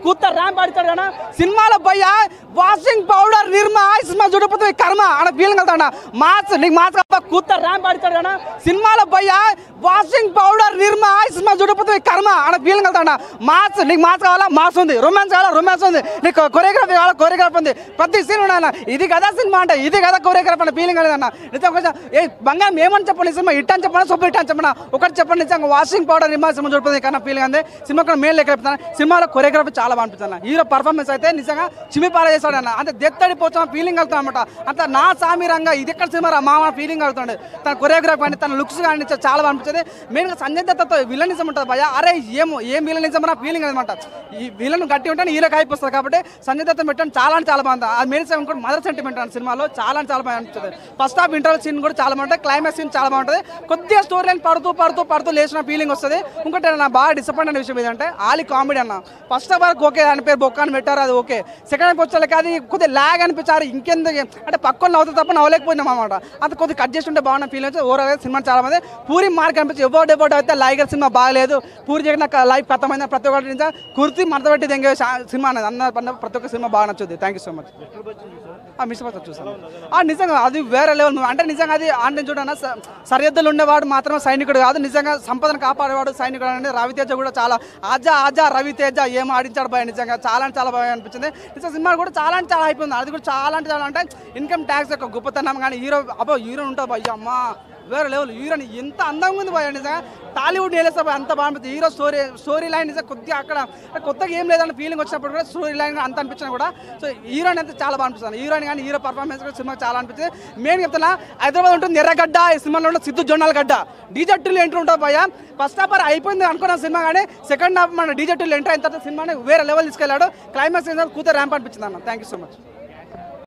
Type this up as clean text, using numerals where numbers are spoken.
కూత ర్యాంప్ ఆడిస్తాడు కదా సినిమాలో భయ్య వాషింగ్ పౌడర్ నిర్మా సినిమా చూడకపోతే కర్మ అన్న ఫీలింగ్ వెళ్తాడు మాస్ నీకు మాస్ కూత ర్యాంప్ ఆడిస్తాడు కదా సినిమాలో భయ్య వాషింగ్ పౌడర్ నిర్మా సినిమా చూడకపోతే కర్మ అన్న ఫీలింగ్ వెళ్తాడు మాస్ నీకు మాస్ కావాలా మాస్ ఉంది, రొమాన్స్ కావాలా రొమాన్స్ ఉంది, నీకు కొరియోగ్రఫీ కావాలా కొరియోగ్రఫీ ఉంది, ప్రతి సీన్ ఉన్నా ఇది కదా సినిమా అంటే ఇది కదా కొరియోగ్రఫీ అన్న ఫీలింగ్ అన్న నిజంగా కొంచెం ఏ బంగారం ఏమని చెప్పండి సినిమా ఇట్ అని చెప్పండి సూపర్ హిట్ అని చెప్పండి ఒకటి చెప్పండి నిజంగా వాషింగ్ పౌడర్ నిర్మా సినిమా చూడకపోతే కన్నా ఫీలింగ్ అంది సినిమా కూడా మేలు లెక్క చెప్తాను సినిమాలో కొరియోగ్రఫీ చాలా బాగుంటుంది హీరో పర్ఫార్మెన్స్ అయితే నిజంగా చిమిపార చేస్తాడు అన్న అంటే దెత్తడిపోతాం ఫీలింగ్ వెళ్తాం అనమాట అంత నా సామీరంగా ఇది ఎక్కడ సినిమా మామ ఫీలింగ్ అవుతుంది తన కొరియోగ్రఫీ కానీ తన లుక్స్ కానీ చాలా అనిపించింది మెయిన్గా సంజయ్ దత్తతో విలనిజం ఉంటుంది భయ అరే ఏం విలనిజం అన్న ఫీలింగ్ అనమాట ఈ విలన్ గట్టి ఉంటే హీరోకి అయిపోతుంది కాబట్టి సంజయ్ దత్తం పెట్టడం చాలా బాగుంది అది మెయిన్ సెవెన్ కూడా మదర్ సెంటిమెంట్ అన్న సినిమాలో చాలా బాగా అనిపిస్తుంది ఫస్ట్ హాఫ్ ఇంటర్వల్ సీన్ కూడా చాలా బాగుంటుంది క్లైమాక్స్ సీన్ చాలా బాగుంటుంది కొద్దిగా స్టోరీ లైన్ పడుతూ లేచిన ఫీలింగ్ వస్తుంది ఇంకోటి నా బాగా డిసప్పాయింట్ అనే విషయం ఏంటంటే ఆలి కామెడీ అన్న ఫస్ట్ హాఫ్ వరకు ఓకే అని పేరు బొక్క అని పెట్టారు అది ఓకే సెకండ్ హాఫ్ వచ్చేసరికి అది కొద్దిగా ల్యాగ్ అనిపించారు ఇంకెందుకు అంటే పక్కన నవ్వుతా తప్ప నవ్వలేకపోయినాం అన్నమాట అది కొద్దిగా కట్ చేసి ఉంటే బాగున్న ఫీల్ వచ్చి ఓవరాల్ సినిమా చాలా మంది పూరి మార్క్ అనిపించి ఎవరు అయితే లైగర్ సినిమా బాగలేదు పూరి జగన్ లైఫ్ పెద్దమైన ప్రతి ఒక్కటి నిజంగా కుర్తి మడతపెట్టి దెంగే సినిమా అనేది అన్న ప్రతి ఒక్క సినిమా బాగా నచ్చుద్ది thank you so much mister చూసాను నిజంగా అది వేరే లెవెల్ అంటే నిజంగా అది అంటే చూడన్న సరిహద్దులు ఉండేవాడు మాత్రమే సైనికుడు కాదు నిజంగా సంపదను కాపాడేవాడు సైనికుడు అనేది రవితేజ కూడా చాలా ఆజా రవితేజ ఏం ఆడించాడు భయ నిజంగా చాలా బాగా అనిపించింది నిజంగా సినిమా కూడా చాలా అయిపోయింది అది కూడా చాలా అంటే ఇన్కమ్ ట్యాక్స్ యొక్క గొప్పతనం కానీ హీరో ఉంటుంది భయ్య అమ్మ వేరే లెవెల్ హీరోని ఎంత అందంగా ఉంది భయ నిజంగా టాలీవుడ్ నేలేస్తా అంత బాగుంటుంది హీరో స్టోరీ లైన్ నిజంగా కొద్దిగా అక్కడ కొత్తగా ఏం లేదన్న ఫీలింగ్ వచ్చినప్పుడు కూడా స్టోరీ లైన్ అంత అనిపించినా కూడా సో హీరోయిన్ అయితే చాలా బాగుంటుంది హీరోయిన్ కానీ హీరో పర్ఫార్మెన్స్ కూడా సినిమా చాలా అనిపించింది మెయిన్ చెప్తున్నా హైదరాబాద్ ఉంటుంది ఎర్రగడ్డ ఈ సినిమాలో ఉన్న సిద్ధు జొన్నాల గడ్డ డీజెట్టులు ఎంట్రీ ఉంటుంది భయ ఫస్ట్ హాఫ్ అయిపోయింది అనుకున్న సినిమా కానీ సెకండ్ హాఫ్ మన డీజెట్టులు ఎంట్రీ అయిన తర్వాత సినిమాని వేరే లెవెల్ తీసుకెళ్ళాడు క్లైమాక్స్ కూతురు ర్యాంప్ అనిపించింది అన్న థ్యాంక్ యూ సో మచ్